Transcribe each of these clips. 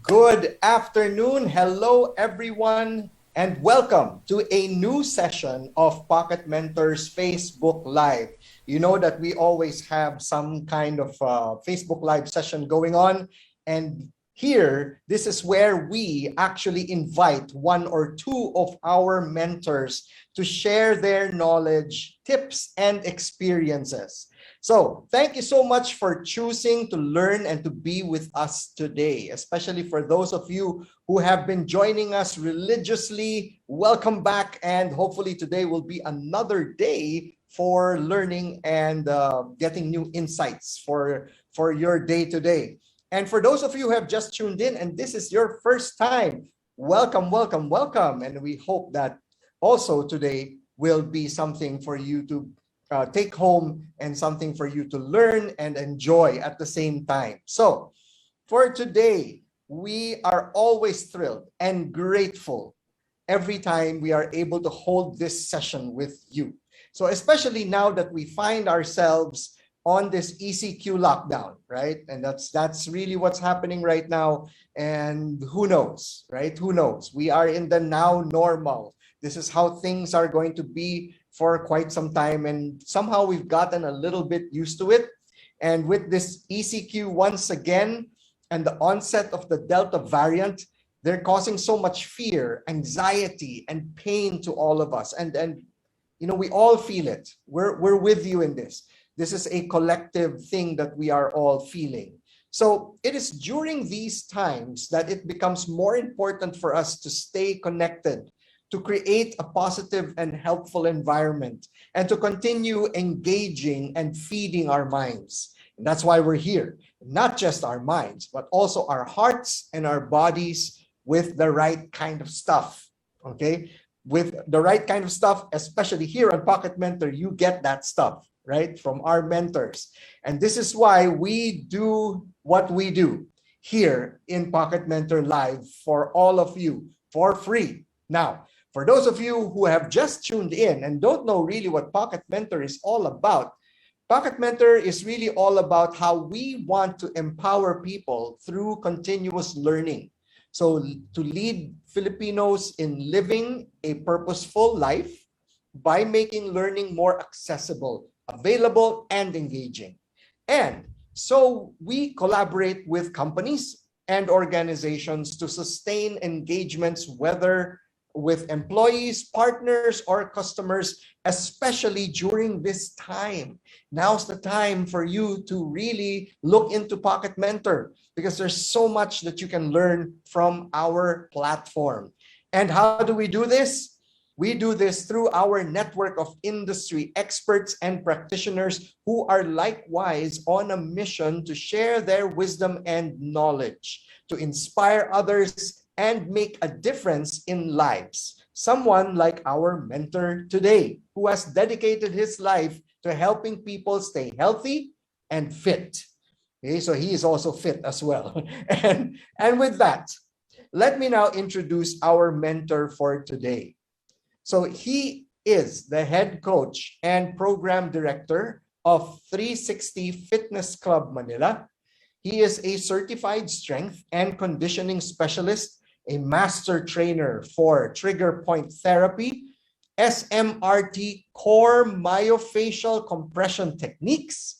Good afternoon. Hello, everyone, and welcome to a new session of Pocket Mentors Facebook Live. You know that we always have some kind of Facebook Live session going on. And here, this is where we actually invite one or two of our mentors to share their knowledge, tips, and experiences. So, thank you so much for choosing to learn and to be with us today, especially for those of you who have been joining us religiously. Welcome back, and hopefully today will be another day for learning and getting new insights for your day today. And for those of you who have just tuned in and this is your first time, welcome, welcome, welcome. And we hope that also today will be something for you to take home and something for you to learn and enjoy at the same time. So for today, we are always thrilled and grateful every time we are able to hold this session with you. So especially now that we find ourselves on this ECQ lockdown, right? And that's really what's happening right now. And who knows, right? Who knows? We are in the now normal. This is how things are going to be for quite some time, and somehow we've gotten a little bit used to it. And with this ECQ once again and the onset of the Delta variant, they're causing so much fear, anxiety, and pain to all of us. And you know, we all feel it. We're with you in this. This is a collective thing that we are all feeling. So it is during these times that it becomes more important for us to stay connected, to create a positive and helpful environment, and to continue engaging and feeding our minds. And that's why we're here, not just our minds, but also our hearts and our bodies with the right kind of stuff, okay? With the right kind of stuff, especially here on Pocket Mentor, you get that stuff, right, from our mentors. And this is why we do what we do here in Pocket Mentor Live for all of you for free. Now, for those of you who have just tuned in and don't know really what Pocket Mentor is all about, Pocket Mentor is really all about how we want to empower people through continuous learning. So to lead Filipinos in living a purposeful life by making learning more accessible, available, and engaging. And so we collaborate with companies and organizations to sustain engagements, whether with employees, partners, or customers, especially during this time. Now's the time for you to really look into Pocket Mentor because there's so much that you can learn from our platform. And how do we do this? We do this through our network of industry experts and practitioners who are likewise on a mission to share their wisdom and knowledge, to inspire others and make a difference in lives. Someone like our mentor today, who has dedicated his life to helping people stay healthy and fit. Okay, so he is also fit as well. And with that, let me now introduce our mentor for today. So he is the head coach and program director of 360 Fitness Club Manila. He is a certified strength and conditioning specialist, a master trainer for trigger point therapy, SMRT core myofascial compression techniques,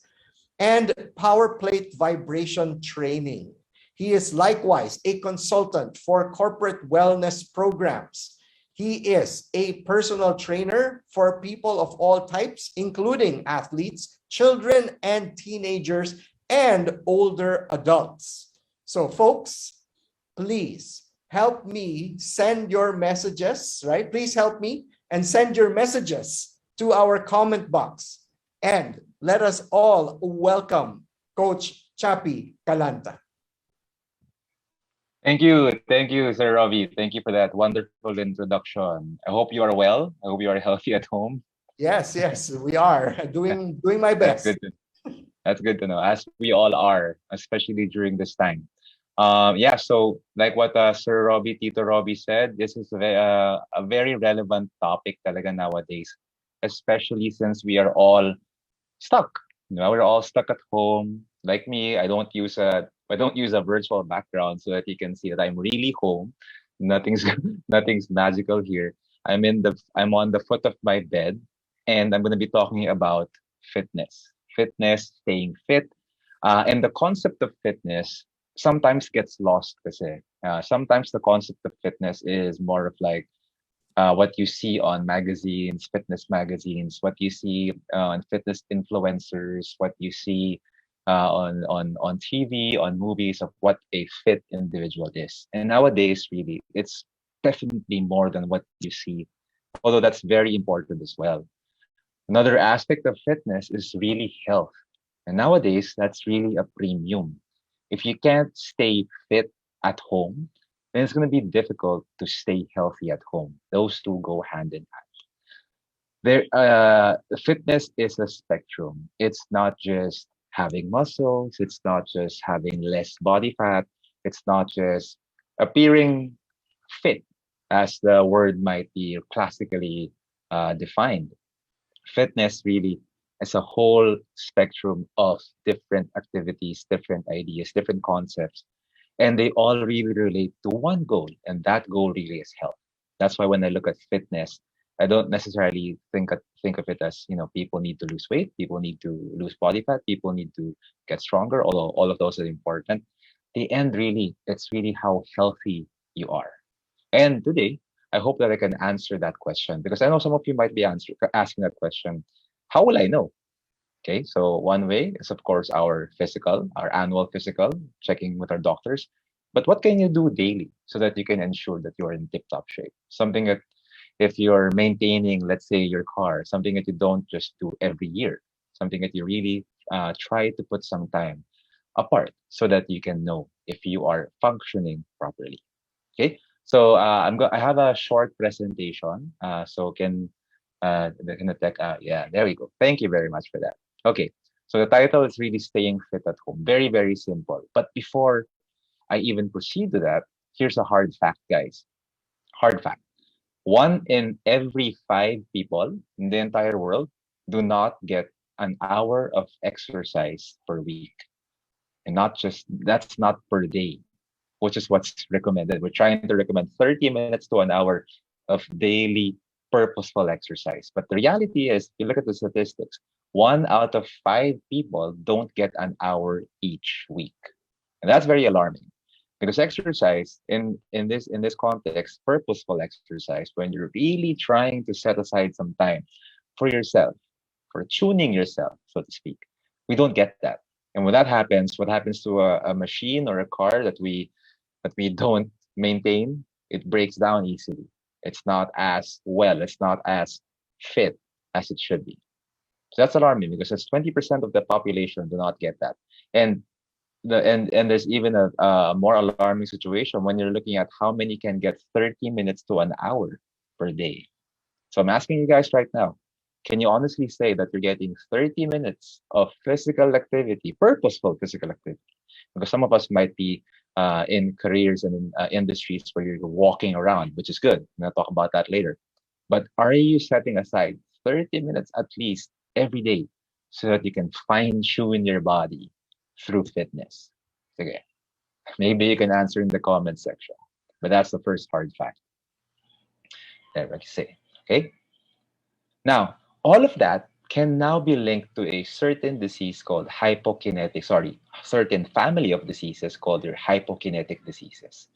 and power plate vibration training. He is likewise a consultant for corporate wellness programs. He is a personal trainer for people of all types, including athletes, children and teenagers, and older adults. So folks, please help me send your messages, right? Please help me and send your messages to our comment box. And let us all welcome Coach Chappy Callanta. Thank you, Sir Ravi. Thank you for that wonderful introduction. I hope you are well. I hope you are healthy at home. Yes, we are doing my That's best. good. That's good to know, as we all are, especially during this time. Yeah, so like what Sir Robbie, Tito Robbie said, this is a very relevant topic talaga nowadays, especially since we are all stuck. You know, we're all stuck at home. Like me, I don't use a virtual background so that you can see that I'm really home. Nothing's nothing's magical here. I'm on the foot of my bed, and I'm going to be talking about fitness, staying fit, and the concept of fitness sometimes gets lost. Kasi sometimes the concept of fitness is more of like what you see on magazines, fitness magazines, what you see on fitness influencers, what you see on TV, on movies of what a fit individual is. And nowadays, really, it's definitely more than what you see, although that's very important as well. Another aspect of fitness is really health. And nowadays, that's really a premium. If you can't stay fit at home, then it's going to be difficult to stay healthy at home. Those two go hand in hand. Fitness is a spectrum. It's not just having muscles. It's not just having less body fat. It's not just appearing fit, as the word might be classically defined. Fitness really is a whole spectrum of different activities, different ideas, different concepts, and they all really relate to one goal, and that goal really is health. That's why when I look at fitness, I don't necessarily think of it as, people need to lose weight, people need to lose body fat, people need to get stronger, although all of those are important. The end really, it's really how healthy you are. And today, I hope that I can answer that question, because I know some of you might be asking that question. How will I know? Okay, so one way is, of course, our annual physical, checking with our doctors. But what can you do daily so that you can ensure that you're in tip-top shape? Something that, if you're maintaining, let's say, your car, something that you don't just do every year, something that you really try to put some time apart so that you can know if you are functioning properly. Okay, so I have a short presentation. So can the tech? Yeah, there we go. Thank you very much for that. Okay, so the title is really staying fit at home. Very very simple. But before I even proceed to that, here's a hard fact, guys. Hard fact: one in every five people in the entire world do not get an hour of exercise per week, and not just that's not per day, which is what's recommended. We're trying to recommend 30 minutes to an hour of daily purposeful exercise. But the reality is, if you look at the statistics, one out of five people don't get an hour each week. And that's very alarming. Because exercise in this context, purposeful exercise, when you're really trying to set aside some time for yourself, for tuning yourself, so to speak, we don't get that. And when that happens, what happens to a machine or a car that we don't maintain, it breaks down easily. It's not as well, it's not as fit as it should be. So that's alarming, because that's 20% of the population do not get that. And and there's even a more alarming situation when you're looking at how many can get 30 minutes to an hour per day. So I'm asking you guys right now, can you honestly say that you're getting 30 minutes of physical activity, purposeful physical activity? Because some of us might be in careers and in industries where you're walking around, which is good. I'm going to talk about that later. But are you setting aside 30 minutes at least every day so that you can fine tune your body through fitness? Okay. Maybe you can answer in the comment section. But that's the first hard fact. There, like you say. Okay. Now, all of that can now be linked to a certain disease called certain family of diseases called your hypokinetic diseases.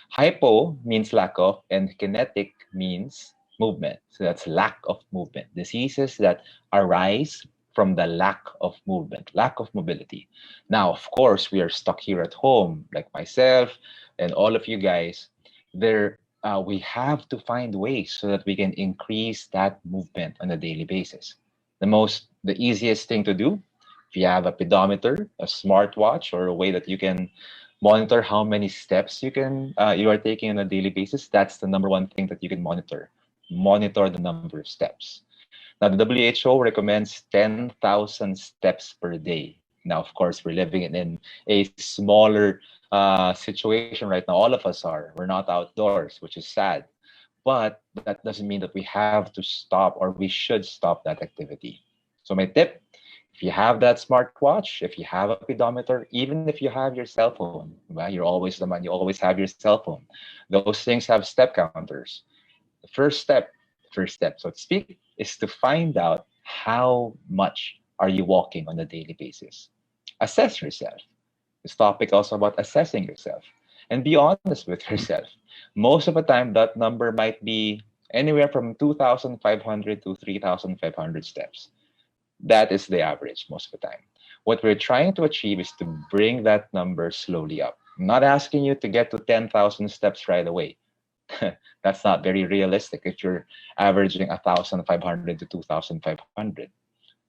Hypo means lack of, and kinetic means movement. So that's lack of movement. Diseases that arise from the lack of movement, lack of mobility. Now, of course, we are stuck here at home, like myself and all of you guys. We have to find ways so that we can increase that movement on a daily basis. The easiest thing to do, if you have a pedometer, a smartwatch, or a way that you can monitor how many steps you are taking on a daily basis, that's the number one thing that you can monitor. Monitor the number of steps. Now, the WHO recommends 10,000 steps per day. Now, of course, we're living in a smaller situation right now. All of us are. We're not outdoors, which is sad. But that doesn't mean that we have to stop or we should stop that activity. So my tip, if If you have that smartwatch, if you have a pedometer, even if you have your cell phone, right? You're always the man, you always have your cell phone. Those things have step counters. The first step, so to speak, is to find out how much are you walking on a daily basis. Assess yourself. This topic also about assessing yourself and be honest with yourself. Most of the time, that number might be anywhere from 2,500 to 3,500 steps. That is the average most of the time. What we're trying to achieve is to bring that number slowly up. I'm not asking you to get to 10,000 steps right away. That's not very realistic if you're averaging 1,500 to 2,500.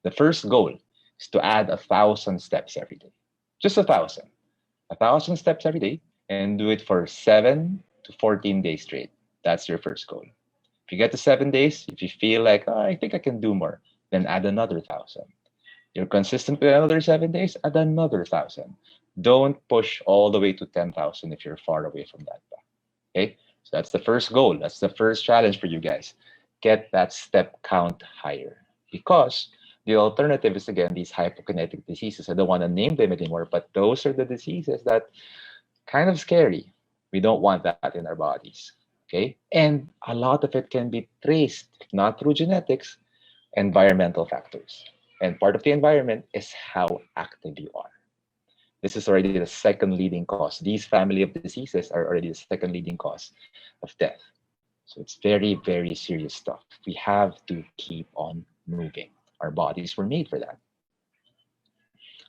The first goal is to add 1,000 steps every day. Just 1,000. 1,000 steps every day and do it for 7 to 14 days straight. That's your first goal. If you get to 7 days, if you feel like, oh, I think I can do more, then add another 1,000. You're consistent with another 7 days, add another 1,000. Don't push all the way to 10,000 if you're far away from that. Okay, so that's the first goal. That's the first challenge for you guys. Get that step count higher because the alternative is again these hypokinetic diseases. I don't want to name them anymore, but those are the diseases that kind of scary. We don't want that in our bodies. Okay, and a lot of it can be traced, not through genetics, environmental factors. And part of the environment is how active you are. This is already the second leading cause. These family of diseases are already the second leading cause of death. So it's very, very serious stuff. We have to keep on moving. Our bodies were made for that.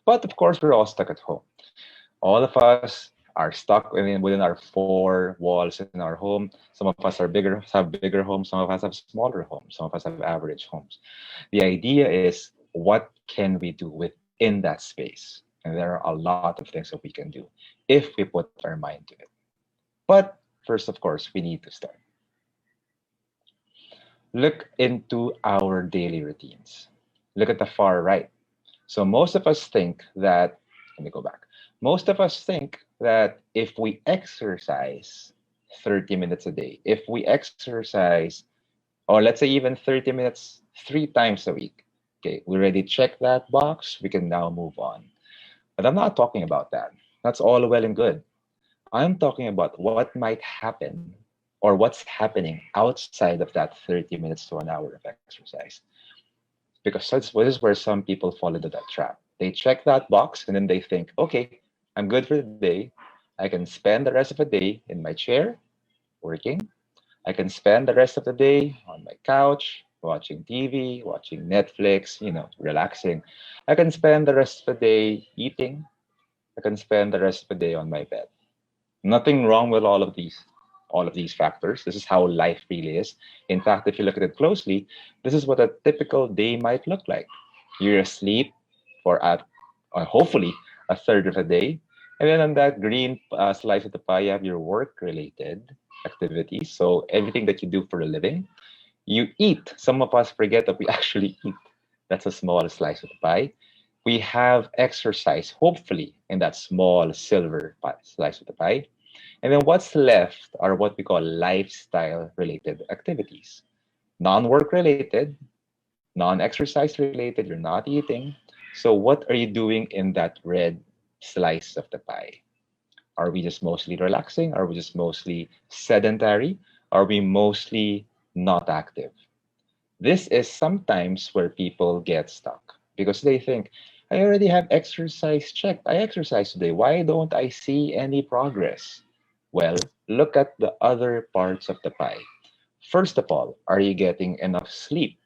But of course, we're all stuck at home. All of us are stuck within our four walls in our home. Some of us are bigger, have bigger homes. Some of us have smaller homes. Some of us have average homes. The idea is what can we do within that space? And there are a lot of things that we can do if we put our mind to it. But first, of course, we need to start. Look into our daily routines. Look at the far right. So most of us think that, let me go back. Most of us think that if we exercise 30 minutes a day, if we exercise, or let's say even 30 minutes 3 times a week, okay, we already checked that box, we can now move on. But I'm not talking about that. That's all well and good. I'm talking about what might happen or what's happening outside of that 30 minutes to an hour of exercise. Because this is where some people fall into that trap. They check that box and then they think, okay, I'm good for the day. I can spend the rest of the day in my chair working. I can spend the rest of the day on my couch watching TV, watching Netflix, relaxing. I can spend the rest of the day eating. I can spend the rest of the day on my bed. Nothing wrong with all of these factors. This is how life really is. In fact, if you look at it closely, this is what a typical day might look like. You're asleep for hopefully a third of the day, and then on that green slice of the pie, you have your work-related activities. So everything that you do for a living, you eat. Some of us forget that we actually eat. That's a small slice of the pie. We have exercise, hopefully, in that small silver slice of the pie. And then what's left are what we call lifestyle related activities. Non work related, non exercise related, you're not eating. So, what are you doing in that red slice of the pie? Are we just mostly relaxing? Are we just mostly sedentary? Are we mostly not active? This is sometimes where people get stuck because they think, I already have exercise checked. I exercise today. Why don't I see any progress? Well, look at the other parts of the pie. First of all, are you getting enough sleep?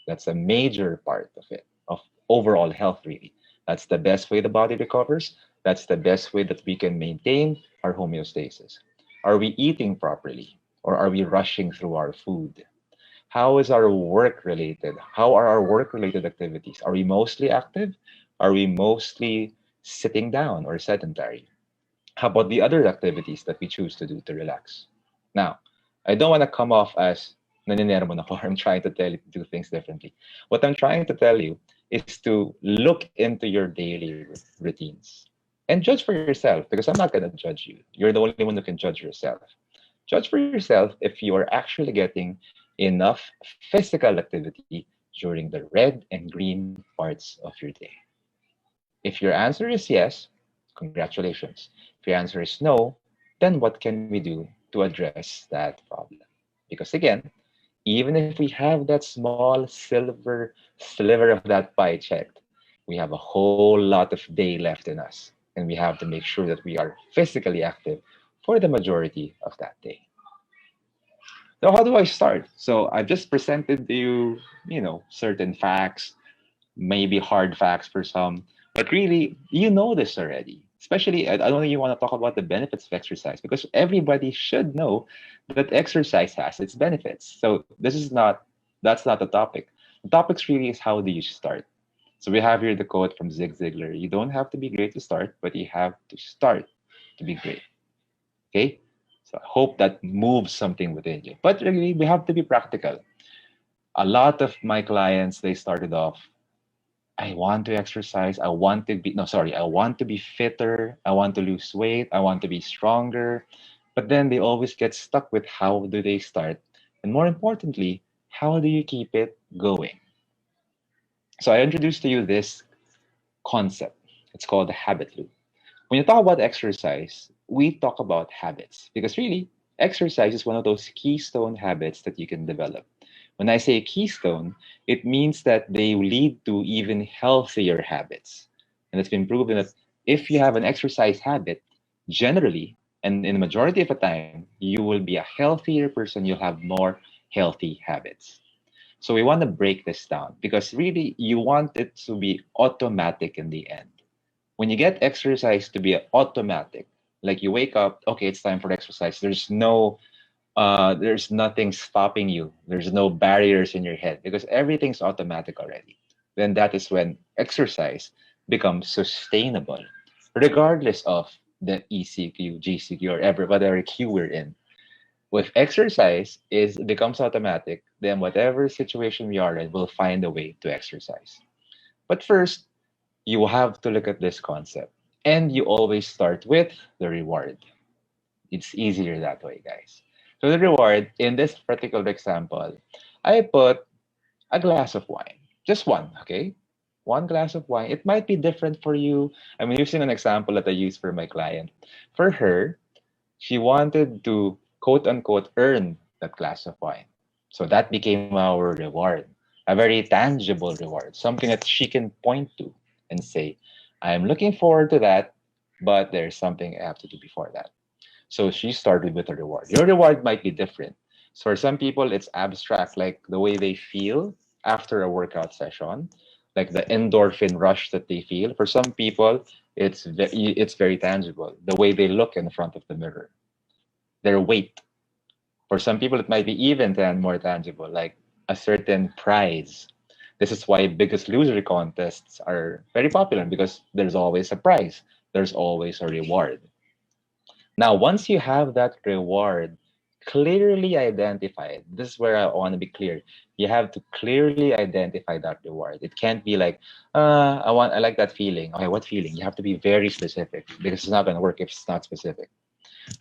That's a major part of it, of overall health, really. That's the best way the body recovers. That's the best way that we can maintain our homeostasis. Are we eating properly? Or are we rushing through our food? How is our work related? How are our work related activities? Are we mostly active? Are we mostly sitting down or sedentary? How about the other activities that we choose to do to relax? Now, I don't want to come off as naninermo na ako. I'm trying to tell you to do things differently. What I'm trying to tell you is to look into your daily routines and judge for yourself because I'm not going to judge you. You're the only one who can judge yourself. Judge for yourself if you are actually getting enough physical activity during the red and green parts of your day? If your answer is yes, congratulations. If your answer is no, then what can we do to address that problem? Because again, even if we have that small silver sliver of that pie checked, we have a whole lot of day left in us. And we have to make sure that we are physically active for the majority of that day. So how do I start? So I've just presented to you, certain facts, maybe hard facts for some, but really, you know this already. Especially, I don't think you want to talk about the benefits of exercise because everybody should know that exercise has its benefits. So that's not the topic. The topic really is how do you start? So we have here the quote from Zig Ziglar: "You don't have to be great to start, but you have to start to be great." Okay, so I hope that moves something within you. But really, we have to be practical. A lot of my clients, they started off, I want to exercise. I want to be, no, sorry, I want to be fitter. I want to lose weight. I want to be stronger. But then they always get stuck with how do they start? And more importantly, how do you keep it going? So I introduced to you this concept. It's called the habit loop. When you talk about exercise, we talk about habits because really, exercise is one of those keystone habits that you can develop. When I say keystone, it means that they lead to even healthier habits. And it's been proven that if you have an exercise habit, generally, and in the majority of the time, you will be a healthier person, you'll have more healthy habits. So we want to break this down because really you want it to be automatic in the end. When you get exercise to be automatic, like you wake up, okay, it's time for exercise. There's nothing stopping you. There's no barriers in your head because everything's automatic already. Then that is when exercise becomes sustainable, regardless of the ECQ, GCQ, or whatever Q we're in. With exercise is becomes automatic, then whatever situation we are in, we'll find a way to exercise. But first, you have to look at this concept. And you always start with the reward. It's easier that way, guys. So the reward in this particular example, I put a glass of wine. Just one, okay? One glass of wine. It might be different for you. I'm using an example that I use for my client. For her, she wanted to quote unquote earn that glass of wine. So that became our reward, a very tangible reward, something that she can point to and say, I'm looking forward to that, but there's something I have to do before that. So she started with a reward. Your reward might be different. So for some people, it's abstract, like the way they feel after a workout session, like the endorphin rush that they feel. For some people, it's very tangible, the way they look in front of the mirror, their weight. For some people, it might be even more tangible, like a certain prize. This is why Biggest Loser contests are very popular because there's always a prize, there's always a reward. Now, once you have that reward clearly identified, this is where I want to be clear. You have to clearly identify that reward. It can't be like, I like that feeling. Okay, what feeling? You have to be very specific because it's not going to work if it's not specific.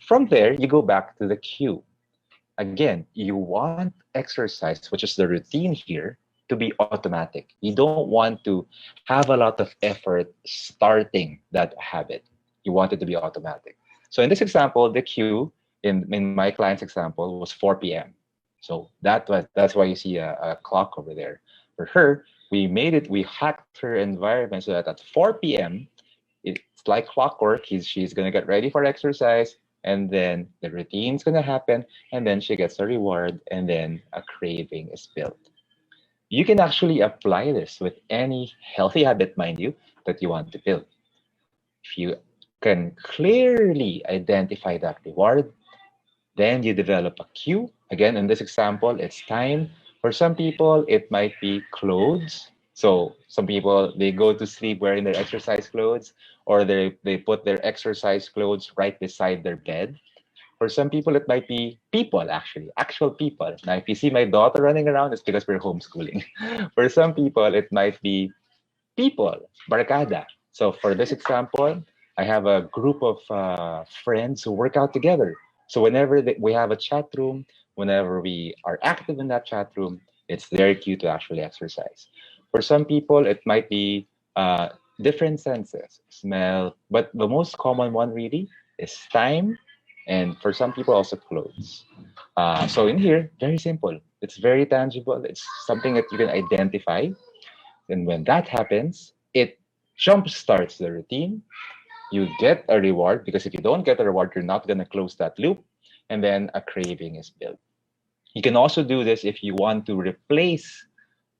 From there, you go back to the cue. Again, you want exercise, which is the routine here, to be automatic. You don't want to have a lot of effort starting that habit. You want it to be automatic. So in this example, the cue in my client's example was 4 p.m. So that's why you see a clock over there. For her, we hacked her environment so that at 4 p.m. it's like clockwork. She's gonna get ready for exercise, and then the routine's gonna happen, and then she gets a reward, and then a craving is built. You can actually apply this with any healthy habit, mind you, that you want to build. If you can clearly identify that reward, then you develop a cue. Again, in this example, it's time. For some people, it might be clothes. So some people, they go to sleep wearing their exercise clothes, or they put their exercise clothes right beside their bed. For some people, it might be people, actually, actual people. Now, if you see my daughter running around, it's because we're homeschooling. For some people, it might be people, barkada. So for this example, I have a group of friends who work out together. So whenever we have a chat room, whenever we are active in that chat room, It's their cue to actually exercise. For some people, it might be uh, different senses, smell, but the most common one really is time, and for some people also clothes. So in here, very simple. It's very tangible. It's something that you can identify. And when that happens, it jump starts the routine. You get a reward because if you don't get a reward, you're not going to close that loop. And then a craving is built. You can also do this if you want to replace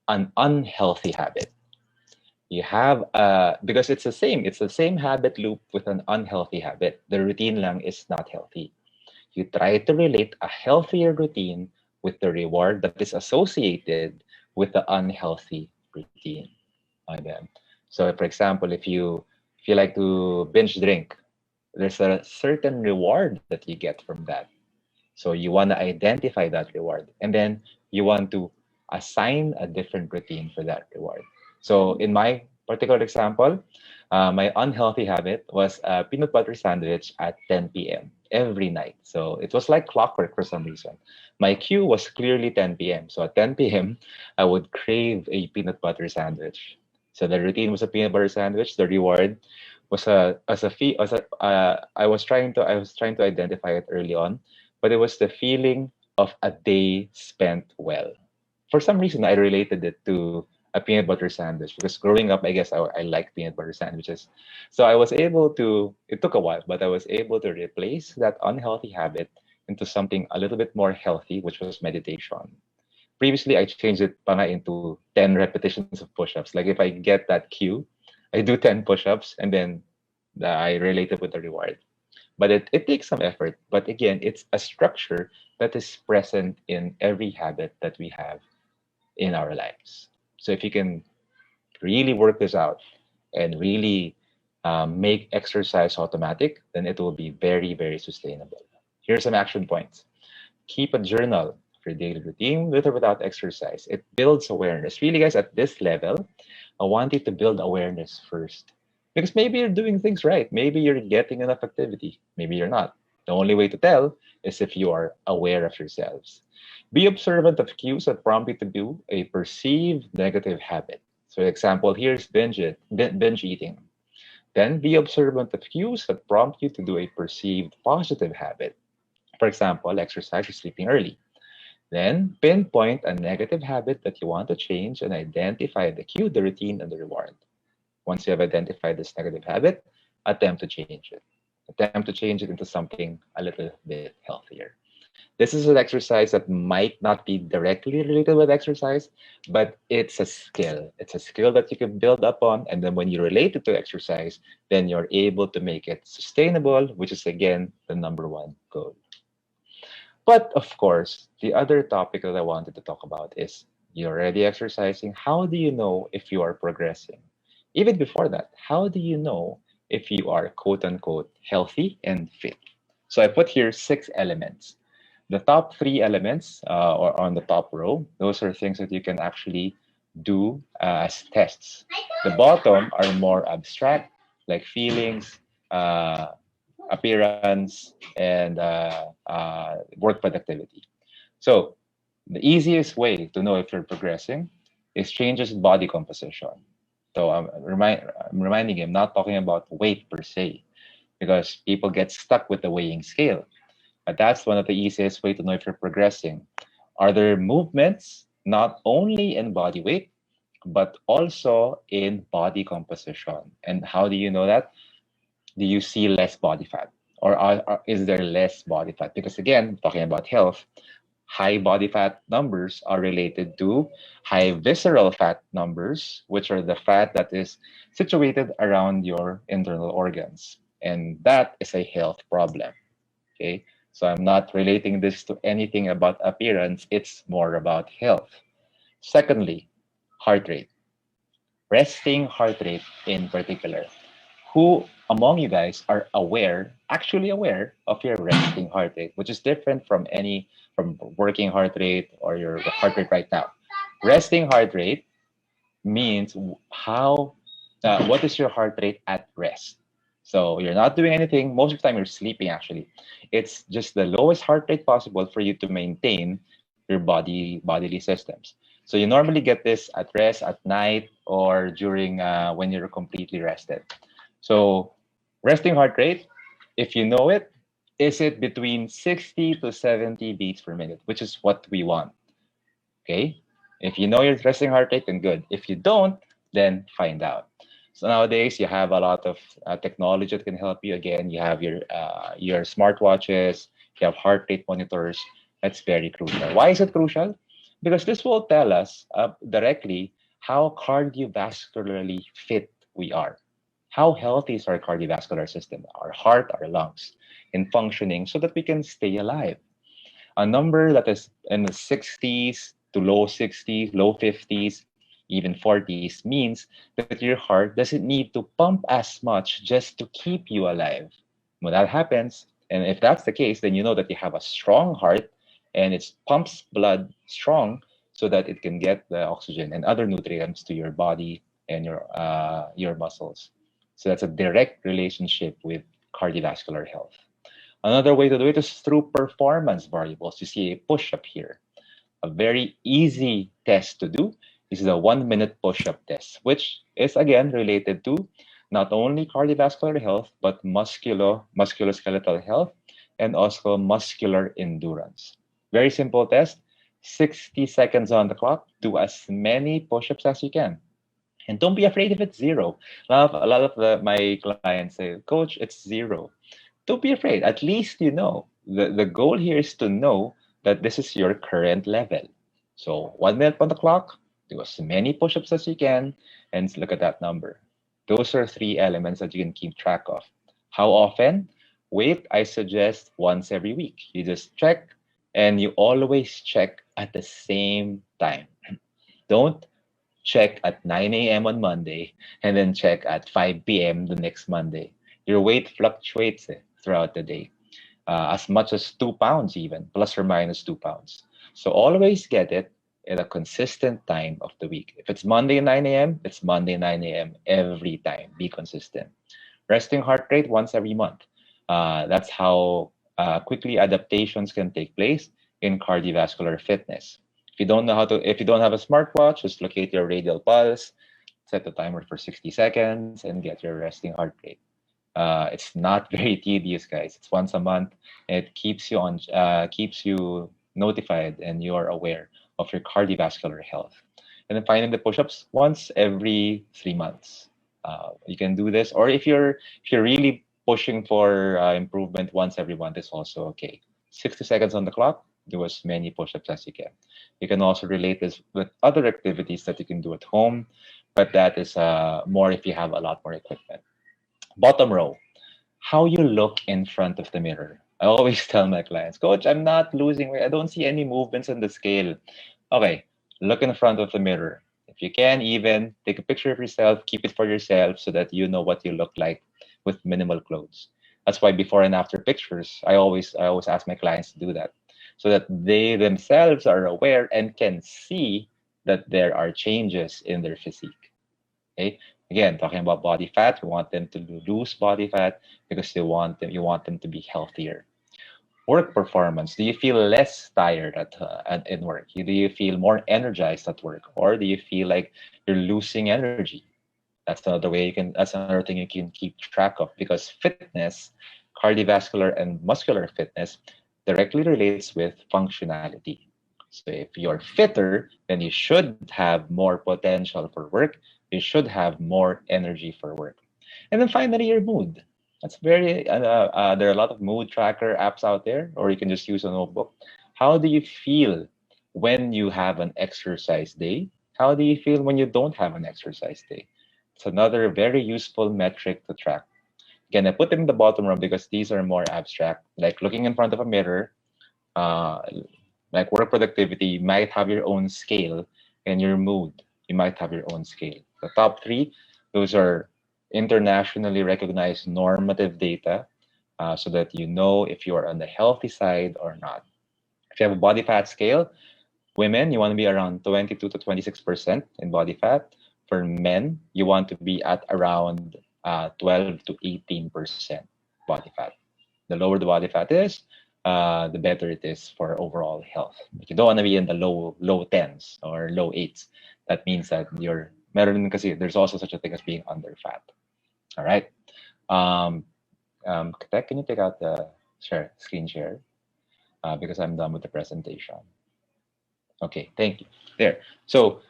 an unhealthy habit. You have because it's the same habit loop with an unhealthy habit. The routine lang is not healthy. You try to relate a healthier routine with the reward that is associated with the unhealthy routine. Ayan. So for example, if you like to binge drink, there's a certain reward that you get from that. So you want to identify that reward, and then you want to assign a different routine for that reward. So in my particular example, my unhealthy habit was a peanut butter sandwich at 10 p.m. every night. So it was like clockwork for some reason. My cue was clearly 10 p.m. So at 10 p.m., I would crave a peanut butter sandwich. So the routine was a peanut butter sandwich. The reward was a as a fee as a I was trying to identify it early on, but it was the feeling of a day spent well. For some reason, I related it to a peanut butter sandwich because growing up, I guess I liked peanut butter sandwiches. So I was able to, it took a while, but I was able to replace that unhealthy habit into something a little bit more healthy, which was meditation. Previously, I changed it pa nga into 10 repetitions of push-ups. Like if I get that cue, I do 10 push-ups and then I relate it with the reward. But it takes some effort. But again, it's a structure that is present in every habit that we have in our lives. So if you can really work this out and really make exercise automatic, then it will be very, very sustainable. Here's some action points. Keep a journal of your daily routine with or without exercise. It builds awareness. Really, guys, at this level, I want you to build awareness first. Because maybe you're doing things right. Maybe you're getting enough activity. Maybe you're not. The only way to tell is if you are aware of yourselves. Be observant of cues that prompt you to do a perceived negative habit. So, example here is binge eating. Then be observant of cues that prompt you to do a perceived positive habit. For example, exercise or sleeping early. Then pinpoint a negative habit that you want to change and identify the cue, the routine, and the reward. Once you have identified this negative habit, attempt to change it. Attempt to change it into something a little bit healthier. This is an exercise that might not be directly related with exercise, but it's a skill. It's a skill that you can build upon. And then when you relate it to exercise, then you're able to make it sustainable, which is again the number one goal. But of course, the other topic that I wanted to talk about is you're already exercising. How do you know if you are progressing? Even before that, how do you know if you are quote unquote healthy and fit? So I put here 6 elements. The top 3 elements, or on the top row, those are things that you can actually do as tests. The bottom are more abstract, like feelings, uh, appearance, and work productivity. So the easiest way to know if you're progressing is changes in body composition. So I'm reminding him, not talking about weight per se, because people get stuck with the weighing scale. But that's one of the easiest way to know if you're progressing. Are there movements not only in body weight, but also in body composition? And how do you know that? Do you see less body fat? Or is there less body fat? Because again, talking about health, high body fat numbers are related to high visceral fat numbers, which are the fat that is situated around your internal organs. And that is a health problem. Okay. So I'm not relating this to anything about appearance, it's more about health. Secondly, heart rate, resting heart rate in particular. Who among you guys are aware, actually aware of your resting heart rate, which is different from working heart rate or your heart rate right now? Resting heart rate means how what is your heart rate at rest. So you're not doing anything. Most of the time you're sleeping actually. It's just the lowest heart rate possible for you to maintain your bodily systems. So you normally get this at rest, at night, or during when you're completely rested. So resting heart rate, if you know it, is it between 60 to 70 beats per minute, which is what we want. Okay? If you know your resting heart rate, then good. If you don't, then find out. So nowadays, you have a lot of technology that can help you. Again, you have your smartwatches, you have heart rate monitors. That's very crucial. Why is it crucial? Because this will tell us directly how cardiovascularly fit we are. How healthy is our cardiovascular system, our heart, our lungs, in functioning so that we can stay alive. A number that is in the 60s to low 60s, low 50s, even 40s means that your heart doesn't need to pump as much just to keep you alive. When that happens, and if that's the case, then you know that you have a strong heart and it pumps blood strong so that it can get the oxygen and other nutrients to your body and your muscles. So that's a direct relationship with cardiovascular health. Another way to do it is through performance variables. You see a push-up here. A very easy test to do is the 1 minute push-up test, which is again related to not only cardiovascular health, but musculoskeletal health and also muscular endurance. Very simple test. 60 seconds on the clock. Do as many push-ups as you can. And don't be afraid if it's zero. A lot of my clients say, Coach, it's zero. Don't be afraid. At least you know. The goal here is to know that this is your current level. So 1 minute on the clock, do as many push-ups as you can, and look at that number. Those are three elements that you can keep track of. How often? Wait, I suggest once every week. You just check, and you always check at the same time. Don't check at 9 a.m. on Monday and then check at 5 p.m. the next Monday. Your weight fluctuates throughout the day, as much as 2 pounds, even plus or minus 2 pounds. So always get it at a consistent time of the week. If it's Monday 9 a.m., it's Monday 9 a.m. every time. Be consistent. Resting heart rate once every month. That's how quickly adaptations can take place in cardiovascular fitness. If you don't have a smartwatch, just locate your radial pulse, set the timer for 60 seconds, and get your resting heart rate. It's not very tedious, guys. It's once a month. And it keeps you notified, and you are aware of your cardiovascular health. And then finally, the push-ups once every 3 months. You can do this, or if you're really pushing for improvement, once every month is also okay. 60 seconds on the clock. Do as many push-ups as you can. You can also relate this with other activities that you can do at home, but that is more if you have a lot more equipment. Bottom row, how you look in front of the mirror. I always tell my clients, Coach, I'm not losing weight. I don't see any movements on the scale. Okay, look in front of the mirror. If you can, even take a picture of yourself, keep it for yourself so that you know what you look like with minimal clothes. That's why before and after pictures, I always ask my clients to do that so that they themselves are aware and can see that there are changes in their physique. Okay. Again, talking about body fat, we want them to lose body fat because you want them to be healthier. Work performance. Do you feel less tired in work? Do you feel more energized at work, or do you feel like you're losing energy? That's another thing you can keep track of, because fitness, cardiovascular and muscular fitness, directly relates with functionality. So if you're fitter, then you should have more potential for work. You should have more energy for work. And then finally, your mood. There are a lot of mood tracker apps out there, or you can just use a notebook. How do you feel when you have an exercise day? How do you feel when you don't have an exercise day? It's another very useful metric to track. Again, I put them in the bottom row because these are more abstract. Like looking in front of a mirror, uh, like work productivity, you might have your own scale, and your mood, you might have your own scale. The top three, those are internationally recognized normative data, so that you know if you are on the healthy side or not. If you have a body fat scale, women, you want to be around 22 to 26% in body fat. For men, you want to be at around 12 to 18% body fat. The lower the body fat is, the better it is for overall health. But you don't want to be in the low tens or low eights. That means that you're meron kasi there's also such a thing as being under fat. All right. Um, Katek, can you take out the screen share? Because I'm done with the presentation. Okay, thank you. There. So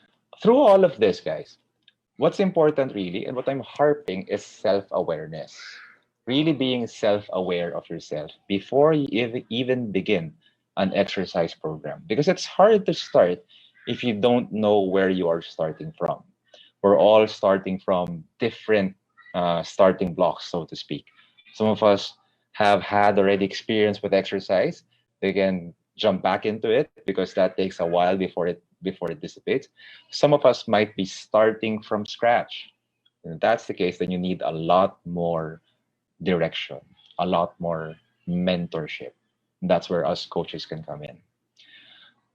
through all of this, guys, what's important really and what I'm harping is self-awareness. Really being self-aware of yourself before you even begin an exercise program. Because it's hard to start if you don't know where you are starting from. We're all starting from different starting blocks, so to speak. Some of us have had already experience with exercise. They can jump back into it because that takes a while before it dissipates. Some of us might be starting from scratch. And if that's the case, then you need a lot more direction, a lot more mentorship. That's where us coaches can come in.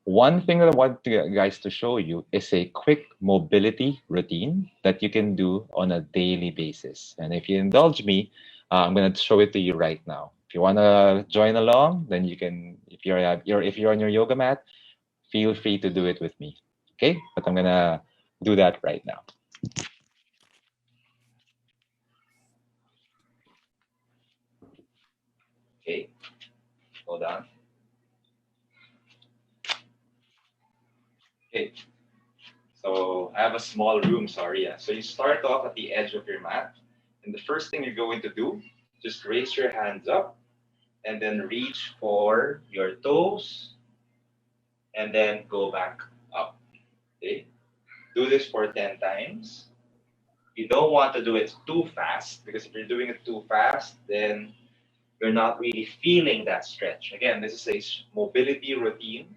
One thing that I want guys to show you is a quick mobility routine that you can do on a daily basis. And if you indulge me, I'm going to show it to you right now. If you want to join along, then you can. If you're on your yoga mat, feel free to do it with me. Okay, but I'm going to do that right now. Okay, hold on. Okay, so I have a small room, sorry. Yeah. So you start off at the edge of your mat. And the first thing you're going to do, just raise your hands up and then reach for your toes and then go back up. Okay? Do this for 10 times. You don't want to do it too fast because if you're doing it too fast, then you're not really feeling that stretch. Again, this is a mobility routine.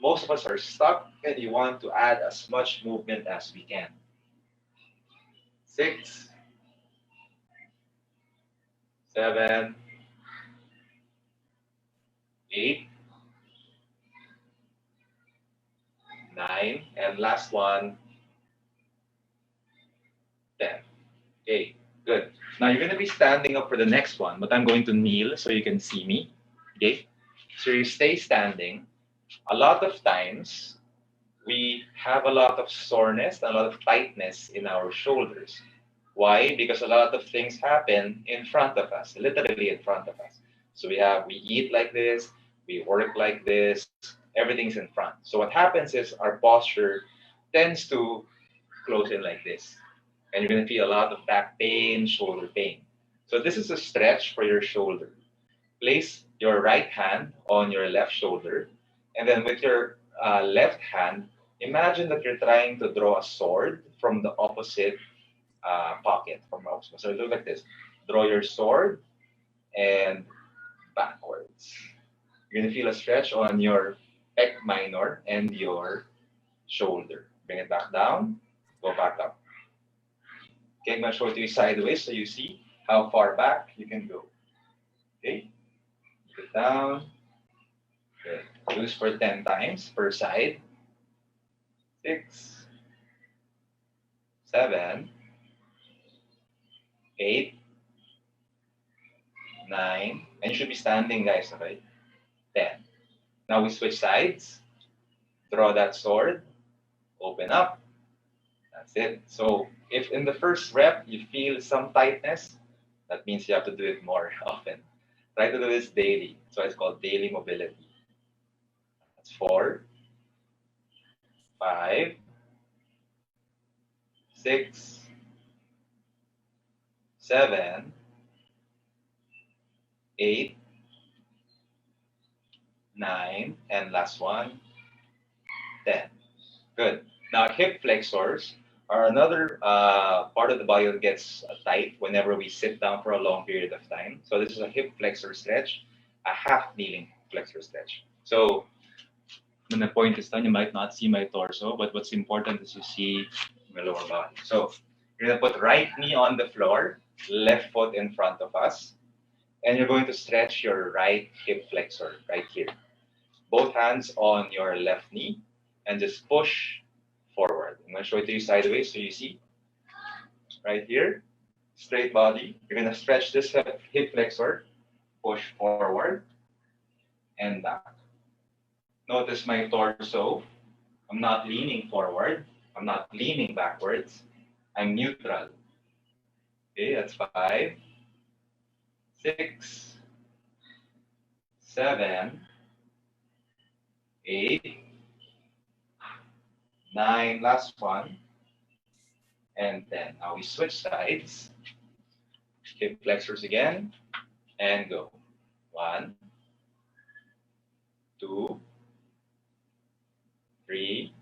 Most of us are stuck and you want to add as much movement as we can. 6, 7, 8, 9, and last one, 10. Okay, good. Now you're going to be standing up for the next one, but I'm going to kneel so you can see me. Okay, so you stay standing. A lot of times, we have a lot of soreness, a lot of tightness in our shoulders. Why? Because a lot of things happen in front of us, literally in front of us. So we eat like this, we work like this, everything's in front. So what happens is our posture tends to close in like this. And you're going to feel a lot of back pain, shoulder pain. So this is a stretch for your shoulder. Place your right hand on your left shoulder, and then with your left hand, imagine that you're trying to draw a sword from the opposite pocket. So look like this. Draw your sword and backwards. You're going to feel a stretch on your pec minor and your shoulder. Bring it back down, go back up. Okay, I'm going to show it to you sideways so you see how far back you can go. Okay, get down. Good. Do this for 10 times per side. 6, 7, 8, 9, and you should be standing, guys, okay? 10. Now we switch sides. Draw that sword. Open up. That's it. So if in the first rep you feel some tightness, that means you have to do it more often. Try to do this daily. So it's called daily mobility. That's 4, 5, 6, 7, 8, 9, and last one, 10. Good. Now, hip flexors are another part of the body that gets tight whenever we sit down for a long period of time. So this is a hip flexor stretch, a half kneeling flexor stretch. So when the point is done, you might not see my torso, but what's important is you see my lower body. So you're going to put right knee on the floor, left foot in front of us, and you're going to stretch your right hip flexor right here. Both hands on your left knee and just push forward. I'm going to show it to you sideways so you see. Right here, straight body. You're going to stretch this hip flexor push forward and back. Notice my torso. I'm not leaning forward. I'm not leaning backwards. I'm neutral. Okay, that's 5, 6, 7, 8, 9, last one, and 10. Now we switch sides. Hip flexors again, and go. 1, 2, 3,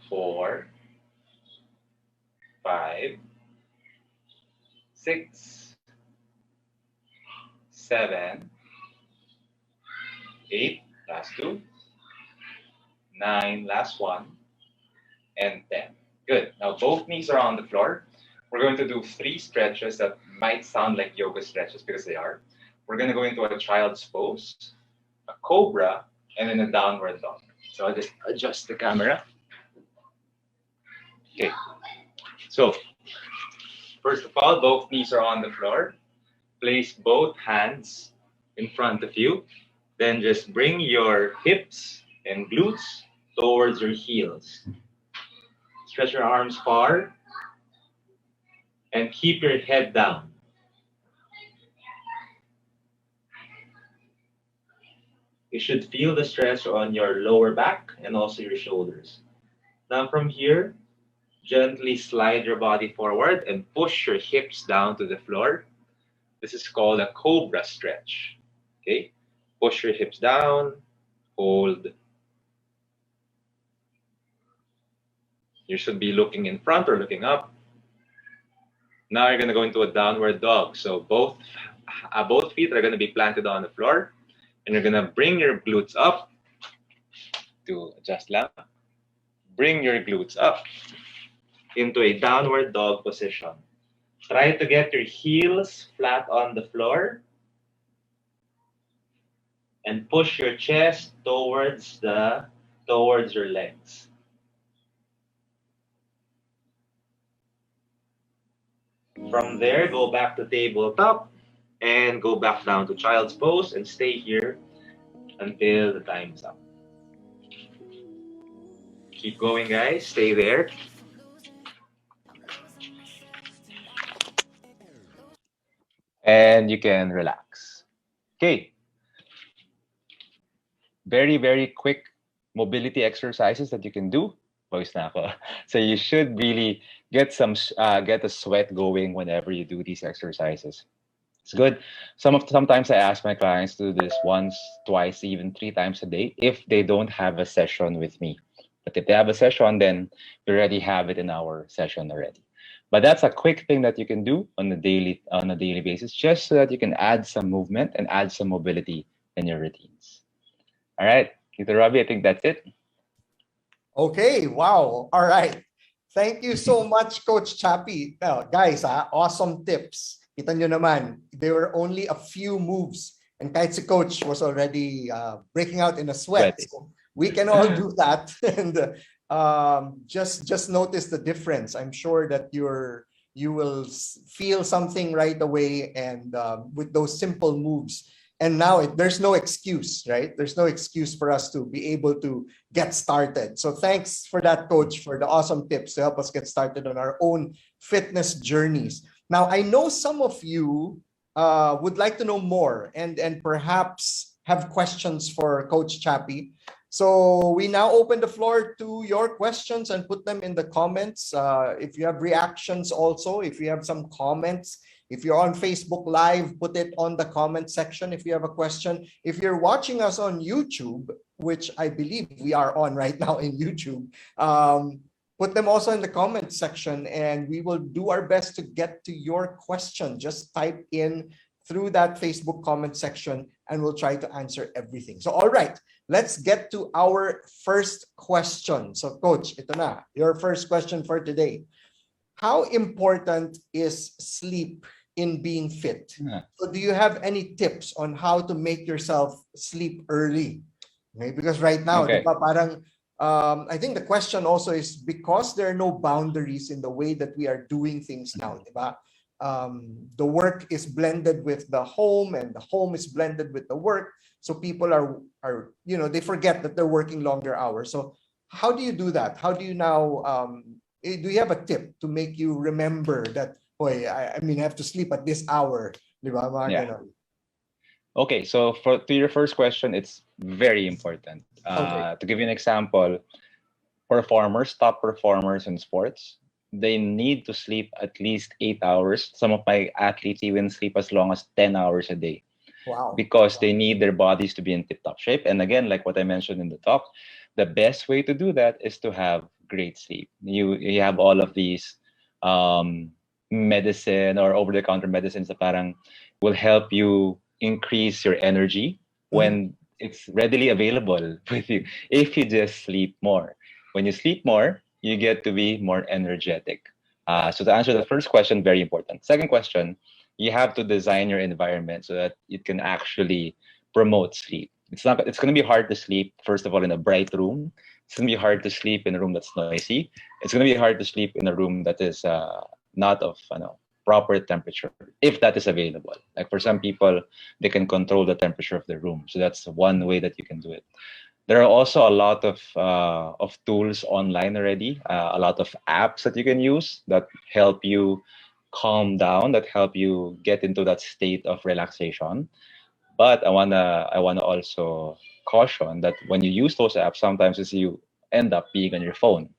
4, 5, 6, 7, 8, last 2, 9, last 1, and 10. Good. Now both knees are on the floor. We're going to do 3 stretches that might sound like yoga stretches because they are. We're going to go into a child's pose, a cobra, and then a downward dog. So I'll just adjust the camera. Okay. So first of all, both knees are on the floor. Place both hands in front of you. Then just bring your hips and glutes towards your heels. Stretch your arms far and keep your head down. You should feel the stretch on your lower back and also your shoulders. Now from here, gently slide your body forward and push your hips down to the floor. This is called a Cobra Stretch. Okay? Push your hips down, hold. You should be looking in front or looking up. Now you're going to go into a downward dog. So both feet are going to be planted on the floor. And you're going to bring your glutes up to adjust lang. Bring your glutes up into a downward dog position. Try to get your heels flat on the floor and push your chest towards your legs. From there, go back to tabletop and go back down to child's pose and stay here until the time is up. Keep going, guys. Stay there. And you can relax. Okay. Very, very quick mobility exercises that you can do. Voice na ako. So you should really get a sweat going whenever you do these exercises. It's good. Sometimes I ask my clients to do this once, twice, even 3 times a day if they don't have a session with me. But if they have a session, then we already have it in our session already. But that's a quick thing that you can do on a daily basis, just so that you can add some movement and add some mobility in your routines. All right, Tito Robbie, I think that's it. Okay, wow. All right. Thank you so much, Coach Chappy. Guys, awesome tips. Kita nyo naman, there were only a few moves. And kahit si Coach was already breaking out in a sweat. So we can all do that. And just notice the difference. I'm sure that you will feel something right away, and with those simple moves. And now there's no excuse, right? There's no excuse for us to be able to get started. So thanks for that, Coach, for the awesome tips to help us get started on our own fitness journeys. Now, I know some of you would like to know more and perhaps have questions for Coach Chappy. So we now open the floor to your questions and put them in the comments. If you have reactions also, if you have some comments, if you're on Facebook Live, put it on the comment section if you have a question. If you're watching us on YouTube, which I believe we are on right now in YouTube, put them also in the comment section and we will do our best to get to your question. Just type in through that Facebook comment section and we'll try to answer everything. So, all right, let's get to our first question. So, Coach, ito na, your first question for today. How important is sleep in being fit? So do you have any tips on how to make yourself sleep early? Okay, because right now, parang, I think the question also is because there are no boundaries in the way that we are doing things now, diba? the work is blended with the home and the home is blended with the work. So people are they forget that they're working longer hours. So how do you do that? How do you now, do you have a tip to make you remember that, boy, I mean, I have to sleep at this hour, di ba? Mga Yeah. ganon. Okay, so to your first question, it's very important. Okay. To give you an example, top performers in sports, they need to sleep at least 8 hours. Some of my athletes even sleep as long as 10 hours a day Wow. because they need their bodies to be in tip-top shape. And again, like what I mentioned in the talk, the best way to do that is to have great sleep. You have all of these um, medicine or over-the-counter medicines that parang will help you increase your energy Mhm. when it's readily available with you if you just sleep more. When you sleep more, you get to be more energetic. Right. So to answer the first question, very important. Second question, you have to design your environment so that it can actually promote sleep. It's going to be hard to sleep, first of all, in a bright room. It's going to be hard to sleep in a room that's noisy. It's going to be hard to sleep in a room that is not of proper temperature, if that is available. Like for some people, they can control the temperature of the room. So that's one way that you can do it. There are also a lot of tools online already, a lot of apps that you can use that help you calm down, that help you get into that state of relaxation. But I wanna also caution that when you use those apps, sometimes you end up being on your phone,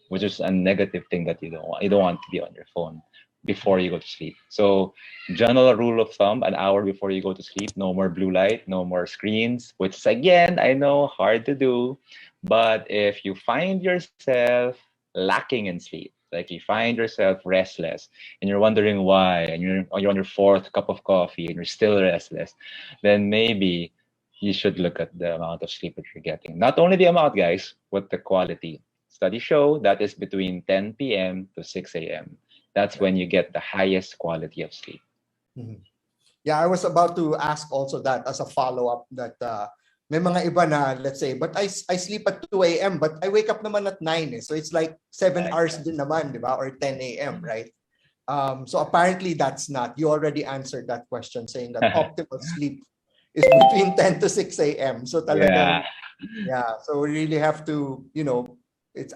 which is a negative thing that you don't want. You don't want to be on your phone before you go to sleep. So, general rule of thumb: an hour before you go to sleep, no more blue light, no more screens. Which is again, I know, hard to do, but if you find yourself lacking in sleep, like you find yourself restless, and you're wondering why, and you're on your fourth cup of coffee and you're still restless, then maybe you should look at the amount of sleep that you're getting. Not only the amount, guys, but the quality. Studies show that is between 10 p.m. to 6 a.m. That's when you get the highest quality of sleep. Mhm. Yeah, I was about to ask also that as a follow-up that may mga iba na, let's say, but I sleep at 2 a.m. but I wake up naman at 9 eh. So it's like 7 hours din naman, di ba? Or 10 a.m., right? So apparently that's not. You already answered that question saying that optimal sleep is between 10 to 6 a.m. So Yeah. talagang, yeah, so we really have to,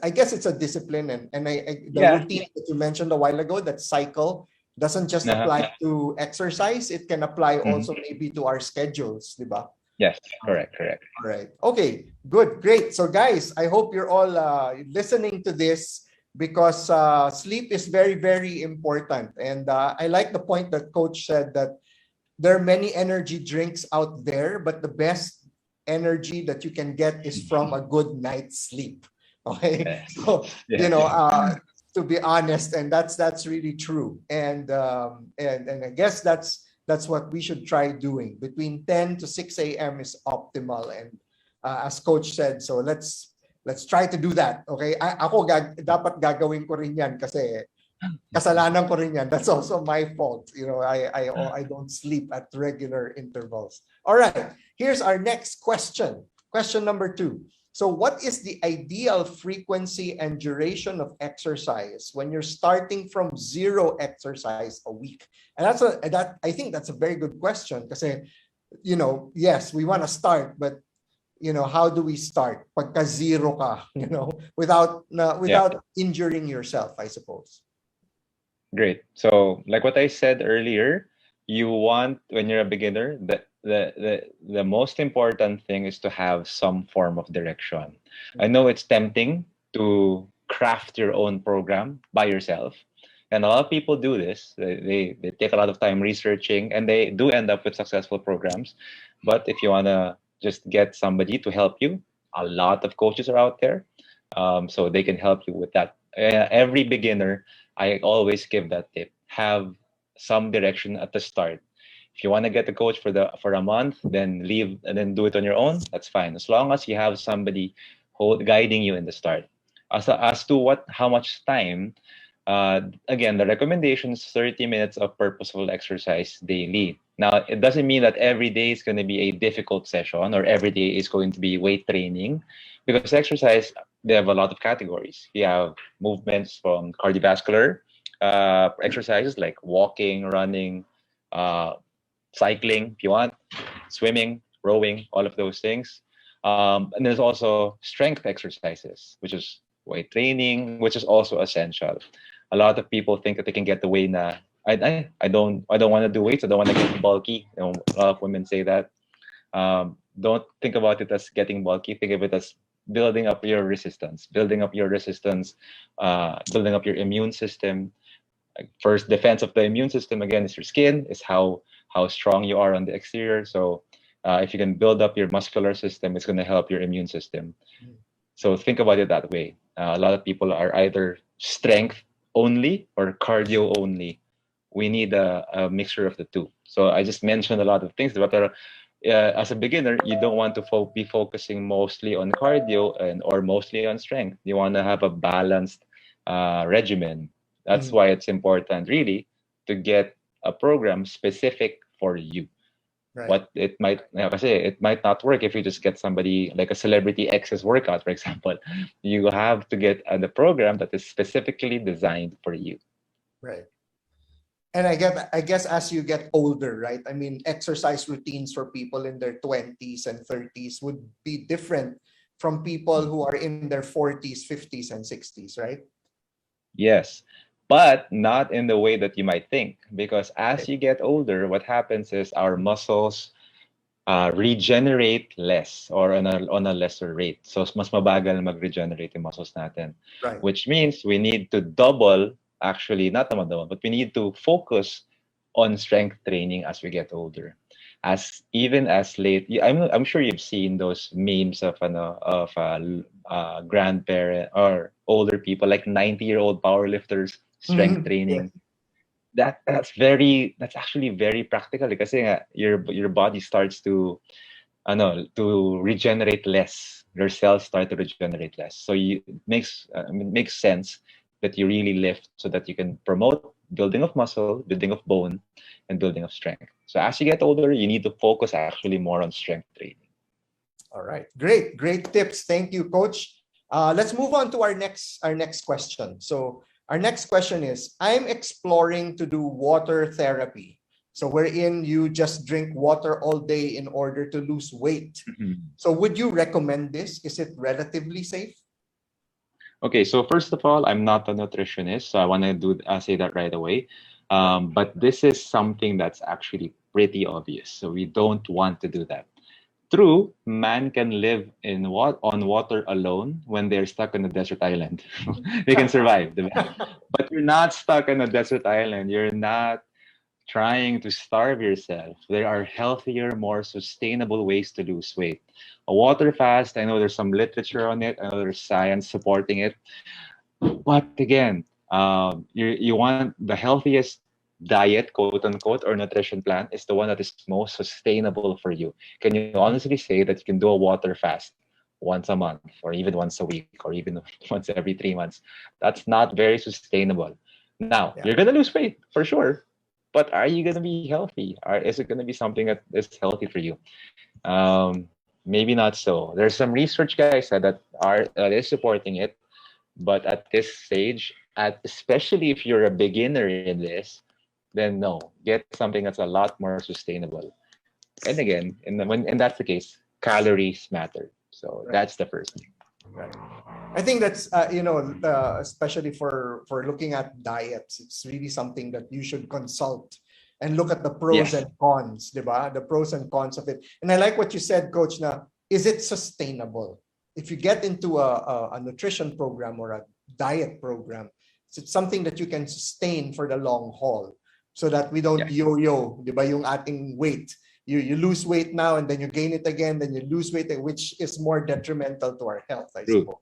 I guess it's a discipline and the Yeah. routine that you mentioned a while ago, that cycle doesn't just Uh-huh. apply to exercise, it can apply Mhm. also maybe to our schedules, di ba? Yes, correct, correct. All right. Okay, good, great. So guys, I hope you're all listening to this because sleep is very, very important. And I like the point that Coach said that there are many energy drinks out there, but the best energy that you can get is from a good night's sleep. Okay, Yes. so Yes. to be honest, and that's really true. And I guess that's what we should try doing. Between 10 to 6 a.m. is optimal, and as Coach said, so let's try to do that. Okay, ako dapat gagawin ko rin yan kasi kasalanan ko rin yan. That's also my fault. I don't sleep at regular intervals. All right. Here's our next question. Question number 2. So what is the ideal frequency and duration of exercise when you're starting from 0 exercise a week? And I think that's a very good question kasi, yes, we want to start, but how do we start pagka zero ka, without Yeah. injuring yourself, I suppose. Great. So, like what I said earlier, you want when you're a beginner, the most important thing is to have some form of direction. I know it's tempting to craft your own program by yourself, and a lot of people do this. They take a lot of time researching, and they do end up with successful programs. But if you wanna just get somebody to help you, a lot of coaches are out there, so they can help you with that. Every beginner, I always give that tip. Have some direction at the start. If you want to get a coach for a month, then leave and then do it on your own. That's fine, as long as you have somebody guiding you in the start. As to how much time, again, the recommendation is 30 minutes of purposeful exercise daily. Now, it doesn't mean that every day is going to be a difficult session or every day is going to be weight training, because exercise, they have a lot of categories. You have movements from cardiovascular, exercises like walking, running, uh, cycling, if you want, swimming, rowing, all of those things. And there's also strength exercises, which is weight training, which is also essential. A lot of people think that they can get away na I don't want to do weights. I don't want to get bulky. A lot of women say that. Don't think about it as getting bulky. Think of it as building up your resistance, building up your immune system. Like first defense of the immune system again is your skin, is how strong you are on the exterior. So if you can build up your muscular system, it's going to help your immune system. So think about it that way. A lot of people are either strength only or cardio only. We need a mixture of the two. So I just mentioned a lot of things, but as a beginner, you don't want to be focusing mostly on cardio or mostly on strength. You want to have a balanced regimen. That's why it's important, really, to get a program specific for you. Right. What it might, kasi it might not work if you just get somebody like a celebrity X's workout, for example. You have to get the program that is specifically designed for you. Right. And I guess as you get older, right? I mean, exercise routines for people in their 20s and 30s would be different from people who are in their 40s, 50s, and 60s, right? Yes, but not in the way that you might think. Because as you get older, what happens is our muscles regenerate less or on a lesser rate. So mas mabagal mag-regenerate yung muscles natin. Right. Which means we need to double, actually not naman double, but we need to focus on strength training as we get older. As even as late, I'm sure you've seen those memes of grandparent or older people like 90-year-old powerlifters strength training. That's actually very practical kasi nga, your body starts to regenerate less. Your cells start to regenerate less. So it makes sense that you really lift so that you can promote building of muscle, building of bone, and building of strength. So as you get older, you need to focus actually more on strength training. All right, great tips. Thank you, Coach. Let's move on to our next question. So our next question is, I'm exploring to do water therapy. So wherein you just drink water all day in order to lose weight. So would you recommend this? Is it relatively safe? Okay, so first of all, I'm not a nutritionist, so I want to say that right away. But this is something that's actually pretty obvious. So we don't want to do that. True, man can live on water alone when they're stuck on a desert island. They can survive. But you're not stuck on a desert island. You're not trying to starve yourself. There are healthier, more sustainable ways to lose weight. A water fast, I know there's some literature on it. I know there's science supporting it. But again, you want the healthiest diet, quote unquote, or nutrition plan is the one that is most sustainable for you. Can you honestly say that you can do a water fast once a month, or even once a week, or even once every 3 months? That's not very sustainable. Now, you're going to lose weight for sure, but are you going to be healthy? Is it going to be something that is healthy for you? Maybe not so. There's some research, guys, that is supporting it. But at this stage, especially if you're a beginner in this, then no, get something that's a lot more sustainable. And again, when that's the case, calories matter. So that's the first thing. Right. I think that's especially for looking at diets, it's really something that you should consult and look at the pros and cons, diba? The pros and cons of it. And I like what you said, Coach. Na is it sustainable? If you get into a nutrition program or a diet program, it's something that you can sustain for the long haul, so that we don't yo-yo, diba, yung ating weight. You lose weight now and then you gain it again, then you lose weight, which is more detrimental to our health, I suppose.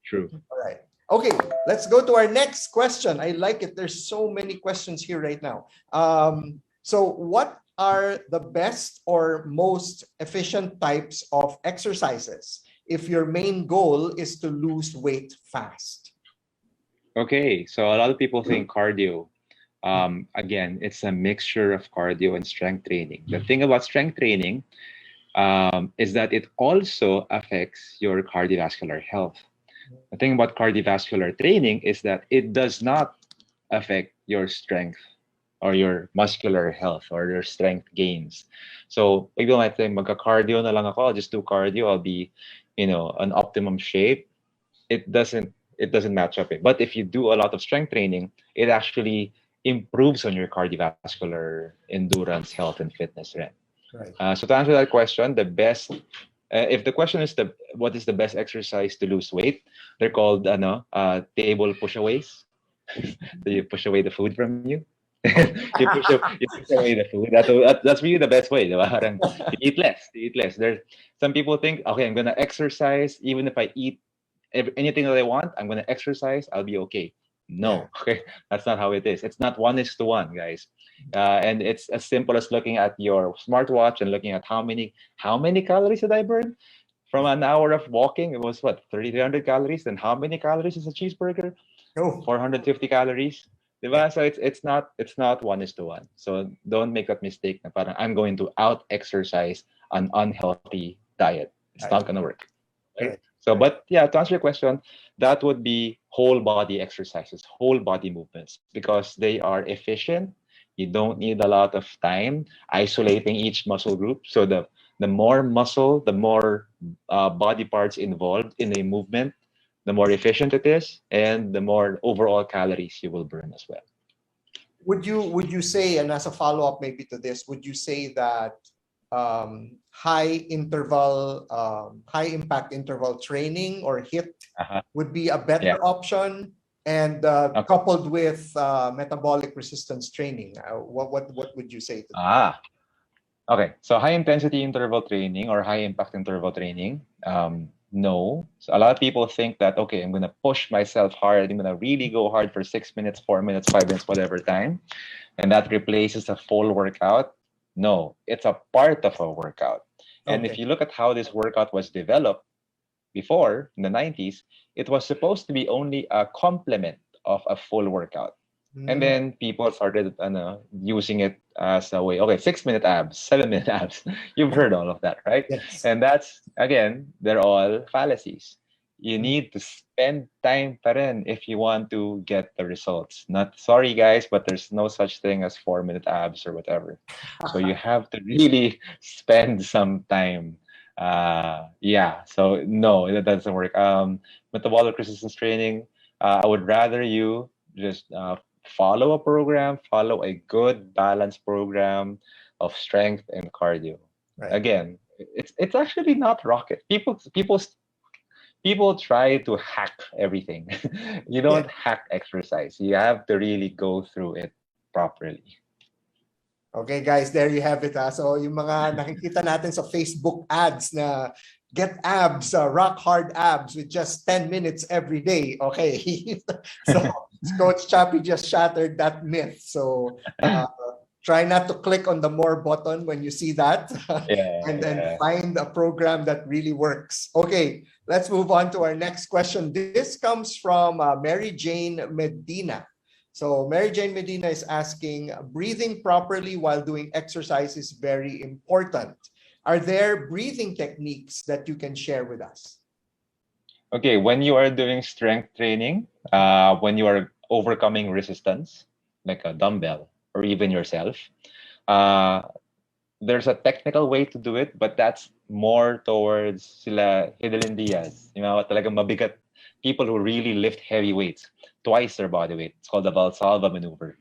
True. All right. Okay, let's go to our next question. I like it. There's so many questions here right now. So what are the best or most efficient types of exercises if your main goal is to lose weight fast? Okay, so a lot of people think cardio. Again, it's a mixture of cardio and strength training. The thing about strength training is that it also affects your cardiovascular health. The thing about cardiovascular training is that it does not affect your strength or your muscular health or your strength gains. So people might think, magka-cardio na lang ako, I'll just do cardio, I'll be, an optimum shape. It doesn't match up. But if you do a lot of strength training, it actually improves on your cardiovascular endurance, health, and fitness. Right? Right. So to answer that question, the best, if the question is what is the best exercise to lose weight, they're called table pushaways. So you push away the food from you. You push away the food. That's really the best way. Diba? Parang you eat less. You eat less. There's some people think, okay, I'm gonna exercise even if I eat anything that I want. I'm gonna exercise. I'll be okay. Yeah. No, okay, that's not how it is. It's not 1:1, guys. And it's as simple as looking at your smartwatch and looking at how many calories did I burn from an hour of walking. It was what 3,300 calories. And how many calories is a cheeseburger? Oh, 450 calories. yeah. Diba? So it's not 1:1. So don't make that mistake na parang I'm going to out exercise an unhealthy diet. It's Right. not gonna work. Right? Right. So Right. but yeah, to answer your question, that would be whole body exercises, whole body movements, because they are efficient. You don't need a lot of time isolating each muscle group. So the more muscle, the more body parts involved in a movement, the more efficient it is, and the more overall calories you will burn as well. Would you say, and as a follow-up maybe to this, would you say that high impact interval training or HIIT Uh-huh. would be a Yeah. better option, and Okay. coupled with metabolic resistance training? What would you say to that? Ah. Okay. So high intensity interval training or high impact interval training. No. So a lot of people think that okay, I'm gonna push myself hard. I'm gonna really go hard for 6 minutes, 4 minutes, 5 minutes, whatever time, and that replaces a full workout. No, it's a part of a workout. And if Okay. you look at how this workout was developed before in the 90s, it was supposed to be only a complement of a full workout. And Mm, then people started using it as a way, okay, 6 minute abs, 7 minute abs. You've heard all of that, right? yes. And that's, again, they're all fallacies. You Mm, need to spend time pa rin if you want to get the results. Not sorry guys, but there's no such thing as 4 minute abs or whatever. So you have to really spend some time. Yeah, so no, that doesn't work. Metabolic resistance training, I would rather you just follow a program, follow a good balanced program of strength and cardio. right. Again, it's actually not rocket. People try to hack everything. You Yeah. don't hack exercise. You have to really go through it properly. Okay, guys, there you have it. So yung mga nakikita natin sa Facebook ads na get abs, rock hard abs with just 10 minutes every day. Okay. So Coach Chappy just shattered that myth. So try not to click on the more button when you see that Yeah, and then yeah. find a program that really works. Okay, let's move on to our next question. This comes from Mary Jane Medina. So Mary Jane Medina is asking, breathing properly while doing exercise is very important. Are there breathing techniques that you can share with us? Okay, when you are doing strength training, when you are overcoming resistance, like a dumbbell or even yourself, uh, there's a technical way to do it, but that's more towards sila Hidalin Diaz. Talagang mabigat people who really lift heavy weights, twice their body weight. It's called the Valsalva maneuver.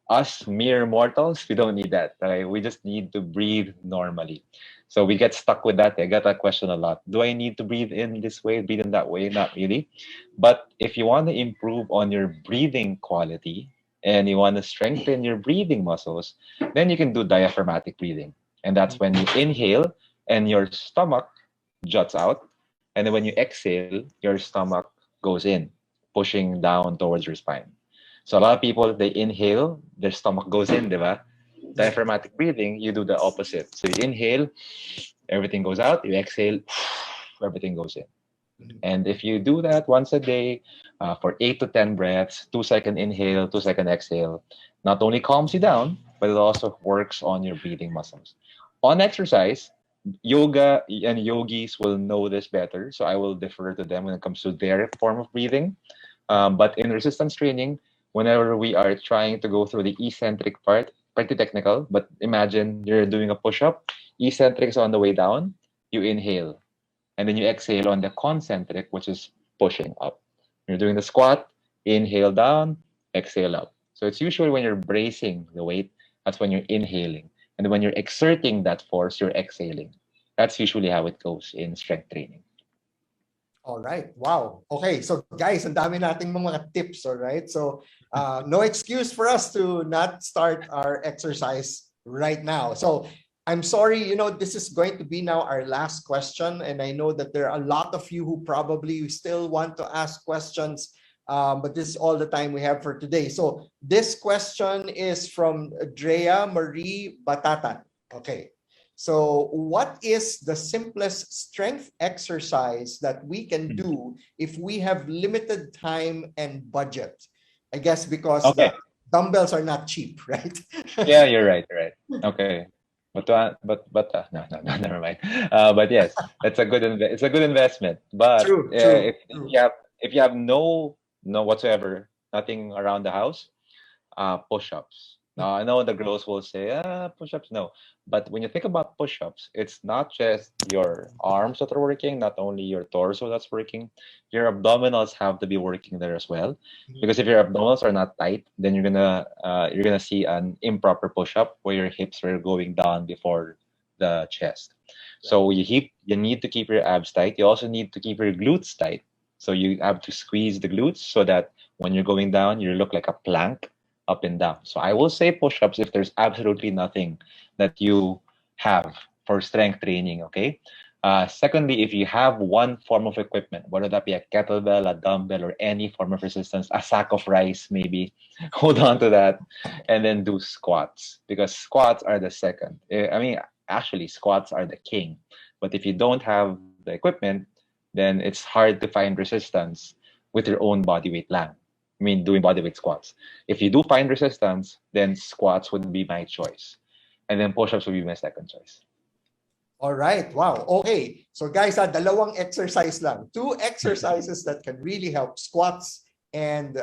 Us mere mortals, we don't need that. Okay? We just need to breathe normally. So we get stuck with that. I get that question a lot. Do I need to breathe in this way, breathe in that way? Not really. But if you want to improve on your breathing quality and you want to strengthen your breathing muscles, then you can do diaphragmatic breathing. And that's when you inhale and your stomach juts out. And then when you exhale, your stomach goes in, pushing down towards your spine. So a lot of people, they inhale, their stomach goes in, diba? Yeah. Diaphragmatic breathing, you do the opposite. So you inhale, everything goes out. You exhale, everything goes in. Mhm. And if you do that once a day for 8 to 10 breaths, 2 second inhale, 2 second exhale, not only calms you down, but it also works on your breathing muscles. On exercise, yoga and yogis will know this better. So I will defer to them when it comes to their form of breathing. But in resistance training, whenever we are trying to go through the eccentric part, pretty technical, but imagine you're doing a push-up, eccentric is on the way down, you inhale, and then you exhale on the concentric, which is pushing up. You're doing the squat, inhale down, exhale up. So it's usually when you're bracing the weight, that's when you're inhaling. And when you're exerting that force, you're exhaling. That's usually how it goes in strength training. All right. Wow. Okay. So guys, ang dami nating mga tips. All right. So no excuse for us to not start our exercise right now. So I'm sorry, this is going to be now our last question. And I know that there are a lot of you who probably still want to ask questions. But this is all the time we have for today. So this question is from Drea Marie Batatan. Okay. So what is the simplest strength exercise that we can do if we have limited time and budget? I guess because Okay. the dumbbells are not cheap, right? Yeah, you're right. You're right. Okay. No, never mind. But yes, that's a it's a good investment. But True, true, if true. if you have no whatsoever, nothing around the house, push-ups. Now I know the girls will say, push-ups, no. But when you think about push-ups, it's not just your arms that are working, not only your torso that's working. Your abdominals have to be working there as well. Because if your abdominals are not tight, then you're gonna see an improper push-up where your hips are going down before the chest. So you need to keep your abs tight. You also need to keep your glutes tight. So you have to squeeze the glutes so that when you're going down, you look like a plank up and down. So I will say push-ups if there's absolutely nothing that you have for strength training, okay? Secondly, if you have one form of equipment, whether that be a kettlebell, a dumbbell, or any form of resistance, a sack of rice maybe, hold on to that, and then do squats, because squats are the second. I mean, actually, squats are the king. But if you don't have the equipment, then it's hard to find resistance with your own body weight lang. I mean, doing bodyweight squats. If you do find resistance, then squats would be my choice. And then push-ups would be my second choice. All right. Wow. Okay. So guys, dalawang exercise lang. Two exercises that can really help: squats and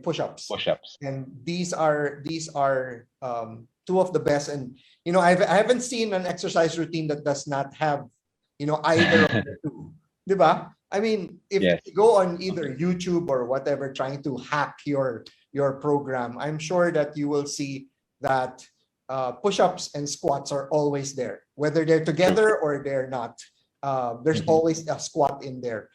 push-ups. Push-ups. And these are two of the best. And I haven't seen an exercise routine that does not have either of the two. Diba? I mean, if Yes. you go on either YouTube or whatever trying to hack your program, I'm sure that you will see that push-ups and squats are always there, whether they're together or they're not. There's always a squat in there.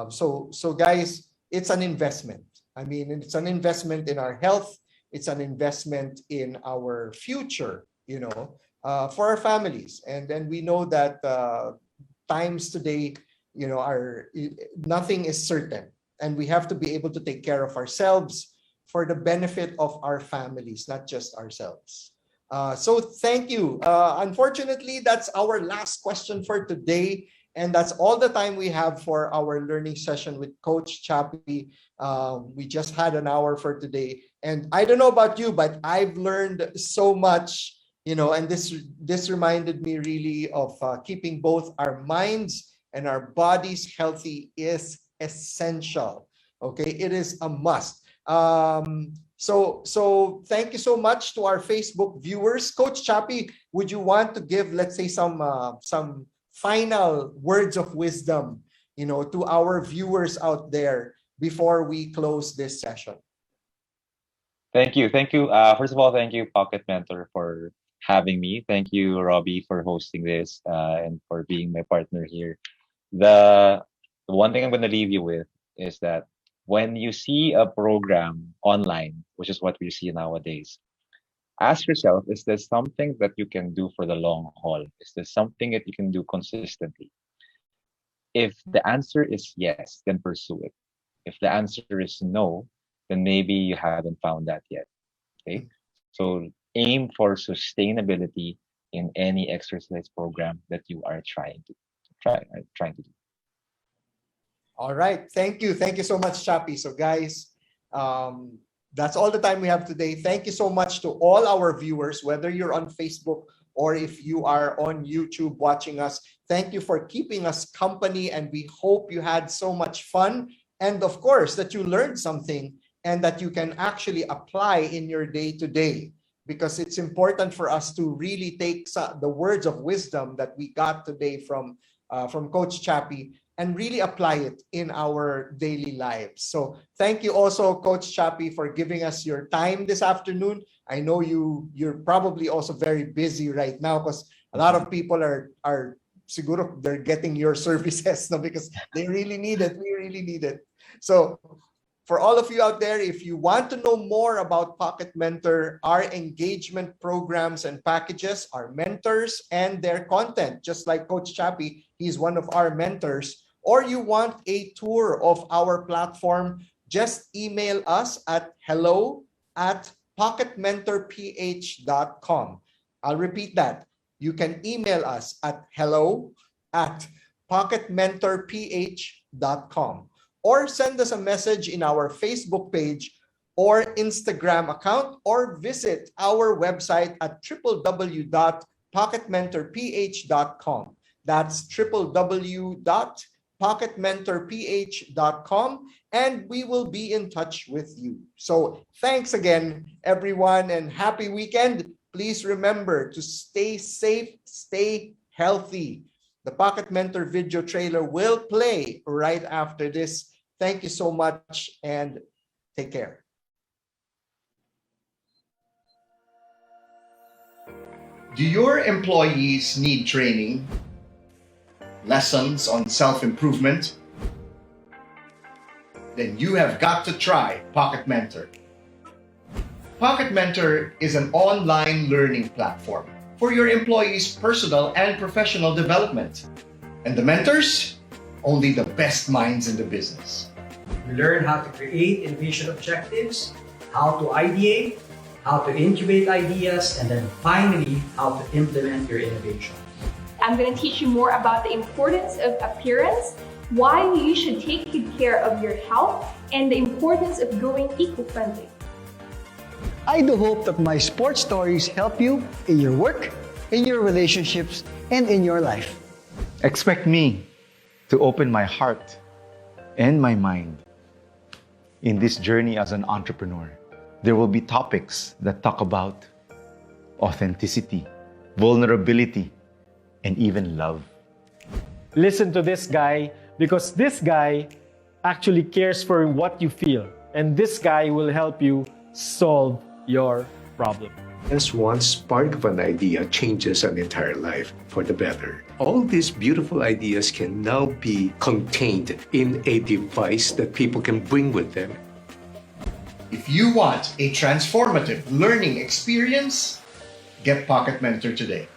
So guys, it's an investment. I mean, it's an investment in our health. It's an investment in our future, for our families. And then we know that times today, are nothing is certain, and we have to be able to take care of ourselves for the benefit of our families, not just ourselves. So thank you. Unfortunately, that's our last question for today. And that's all the time we have for our learning session with Coach Chappy. We just had an hour for today. And I don't know about you, but I've learned so much, and this reminded me really of keeping both our minds and our bodies healthy is essential. Okay, it is a must. So thank you so much to our Facebook viewers. Coach Chappy, would you want to give, let's say, some final words of wisdom, to our viewers out there before we close this session? Thank you. First of all, thank you, Pocket Mentor, for having me. Thank you, Robbie, for hosting this and for being my partner here. The one thing I'm going to leave you with is that when you see a program online, which is what we see nowadays, ask yourself, is there something that you can do for the long haul? Is there something that you can do consistently? If the answer is yes, then pursue it. If the answer is no, then maybe you haven't found that yet. Okay. So aim for sustainability in any exercise program that you are trying to do. All right. Thank you. Thank you so much, Chappy. So guys, that's all the time we have today. Thank you so much to all our viewers, whether you're on Facebook or if you are on YouTube watching us. Thank you for keeping us company, and we hope you had so much fun, and of course that you learned something and that you can actually apply in your day-to-day, because it's important for us to really take the words of wisdom that we got today from Coach Chappy and really apply it in our daily lives. So thank you also, Coach Chappy, for giving us your time this afternoon. I know you're probably also very busy right now, because a lot of people are siguro they're getting your services, no, because they really need it. We really need it. So for all of you out there, if you want to know more about Pocket Mentor, our engagement programs and packages, our mentors and their content, just like Coach Chappy, he's one of our mentors, or you want a tour of our platform, just email us at hello@pocketmentorph.com. I'll repeat that. You can email us at hello@pocketmentorph.com. Or send us a message in our Facebook page or Instagram account, or visit our website at www.pocketmentorph.com. That's www.pocketmentorph.com, and we will be in touch with you. So thanks again, everyone, and happy weekend. Please remember to stay safe, stay healthy. The Pocket Mentor video trailer will play right after this. Thank you so much and take care. Do your employees need training? Lessons on self-improvement? Then you have got to try Pocket Mentor. Pocket Mentor is an online learning platform for your employees' personal and professional development. And the mentors? Only the best minds in the business. You learn how to create innovation objectives, how to ideate, how to incubate ideas, and then finally, how to implement your innovation. I'm going to teach you more about the importance of appearance, why you should take good care of your health, and the importance of going eco-friendly. I do hope that my sports stories help you in your work, in your relationships, and in your life. Expect me to open my heart and my mind in this journey as an entrepreneur. There will be topics that talk about authenticity, vulnerability, and even love. Listen to this guy, because this guy actually cares for what you feel, and this guy will help you solve your problem. As one spark of an idea changes an entire life for the better. All these beautiful ideas can now be contained in a device that people can bring with them. If you want a transformative learning experience, get Pocket Mentor today.